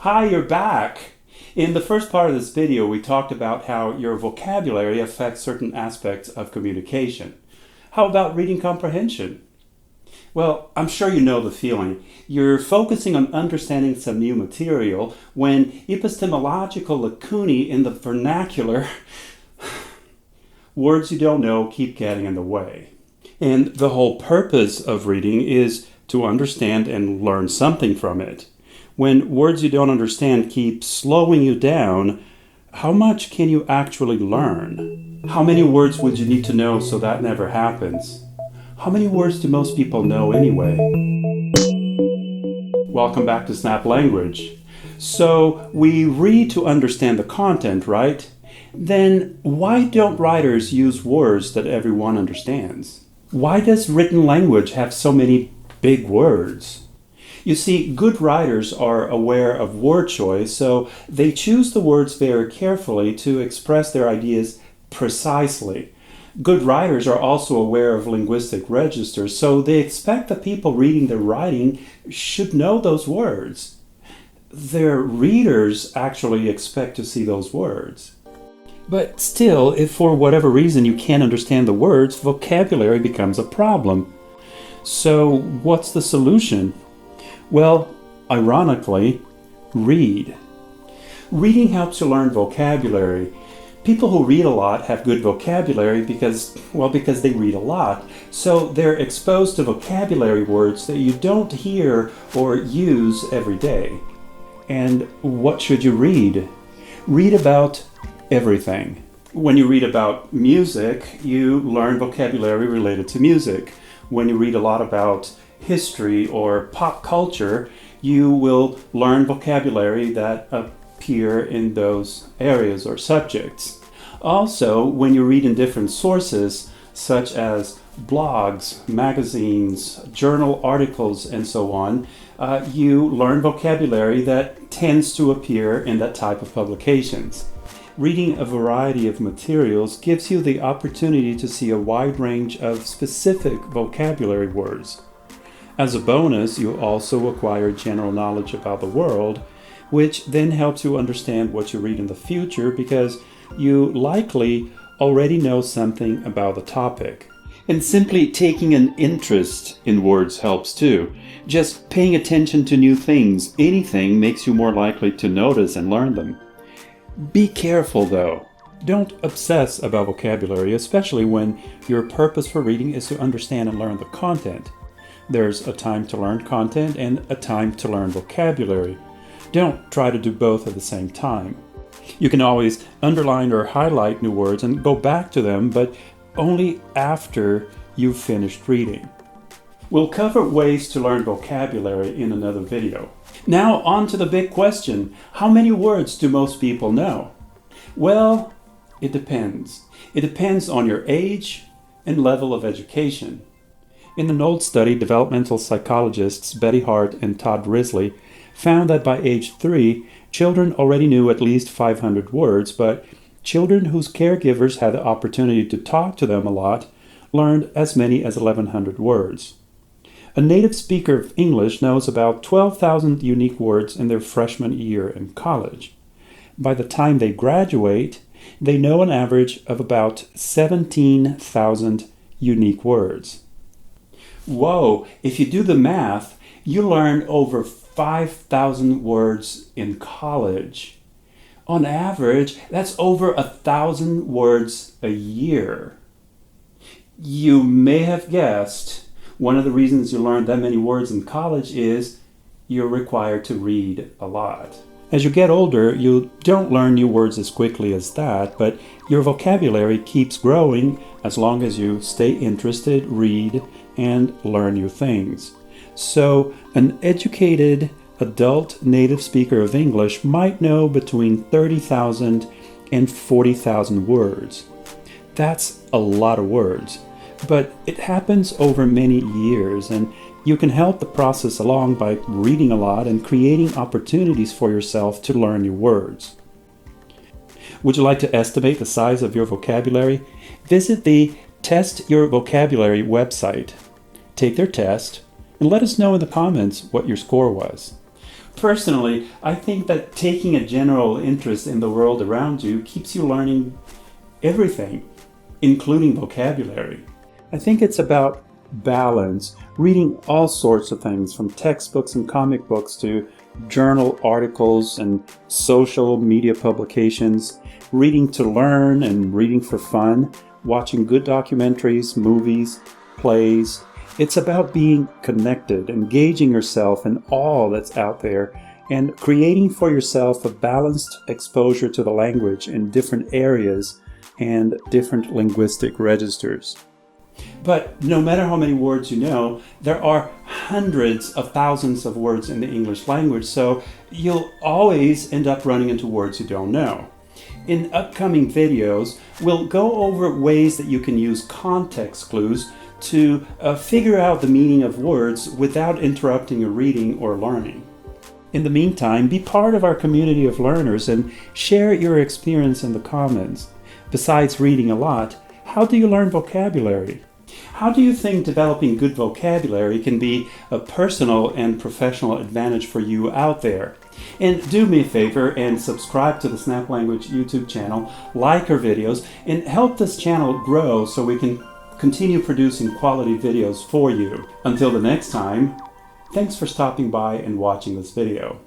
Hi, you're back! In the first part of this video, we talked about how your vocabulary affects certain aspects of communication. How about reading comprehension? Well, I'm sure you know the feeling. You're focusing on understanding some new material when epistemological lacunae in the vernacular, words you don't know, keep getting in the way. And the whole purpose of reading is to understand and learn something from it. When words you don't understand keep slowing you down, how much can you actually learn? How many words would you need to know so that never happens? How many words do most people know anyway? Welcome back to Snap Language. So we read to understand the content, right? Then why don't writers use words that everyone understands? Why does written language have so many big words? You see, good writers are aware of word choice, so they choose the words very carefully to express their ideas precisely. Good writers are also aware of linguistic registers, so they expect the people reading their writing should know those words. Their readers actually expect to see those words. But still, if for whatever reason you can't understand the words, vocabulary becomes a problem. So what's the solution? Well, ironically, read. Reading helps you learn vocabulary. People who read a lot have good vocabulary because they read a lot. So they're exposed to vocabulary words that you don't hear or use every day. And what should you read? Read about everything. When you read about music, you learn vocabulary related to music. When you read a lot about history or pop culture, you will learn vocabulary that appear in those areas or subjects. Also, when you read in different sources, such as blogs, magazines, journal articles, and so on, you learn vocabulary that tends to appear in that type of publications. Reading a variety of materials gives you the opportunity to see a wide range of specific vocabulary words. As a bonus, you also acquire general knowledge about the world, which then helps you understand what you read in the future because you likely already know something about the topic. And simply taking an interest in words helps too. Just paying attention to new things, anything, makes you more likely to notice and learn them. Be careful though. Don't obsess about vocabulary, especially when your purpose for reading is to understand and learn the content. There's a time to learn content and a time to learn vocabulary. Don't try to do both at the same time. You can always underline or highlight new words and go back to them, but only after you've finished reading. We'll cover ways to learn vocabulary in another video. Now on to the big question. How many words do most people know? Well, it depends. It depends on your age and level of education. In an old study, developmental psychologists Betty Hart and Todd Risley found that by age 3, children already knew at least 500 words, but children whose caregivers had the opportunity to talk to them a lot learned as many as 1,100 words. A native speaker of English knows about 12,000 unique words in their freshman year in college. By the time they graduate, they know an average of about 17,000 unique words. Whoa, if you do the math, you learn over 5,000 words in college. On average, that's over 1,000 words a year. You may have guessed one of the reasons you learn that many words in college is you're required to read a lot. As you get older, you don't learn new words as quickly as that, but your vocabulary keeps growing as long as you stay interested, read, and learn new things. So, an educated adult native speaker of English might know between 30,000 and 40,000 words. That's a lot of words, but it happens over many years, and you can help the process along by reading a lot and creating opportunities for yourself to learn new words. Would you like to estimate the size of your vocabulary? Visit the Test Your Vocabulary website. Take their test and let us know in the comments what your score was. Personally, I think that taking a general interest in the world around you keeps you learning everything, including vocabulary. I think it's about balance, reading all sorts of things from textbooks and comic books to journal articles and social media publications, reading to learn and reading for fun, watching good documentaries, movies, plays. It's about being connected, engaging yourself in all that's out there, and creating for yourself a balanced exposure to the language in different areas and different linguistic registers. But no matter how many words you know, there are hundreds of thousands of words in the English language, so you'll always end up running into words you don't know. In upcoming videos, we'll go over ways that you can use context clues to figure out the meaning of words without interrupting your reading or learning. In the meantime, be part of our community of learners and share your experience in the comments. Besides reading a lot, how do you learn vocabulary? How do you think developing good vocabulary can be a personal and professional advantage for you out there? And do me a favor and subscribe to the Snap Language YouTube channel, like our videos, and help this channel grow so we can continue producing quality videos for you. Until the next time, thanks for stopping by and watching this video.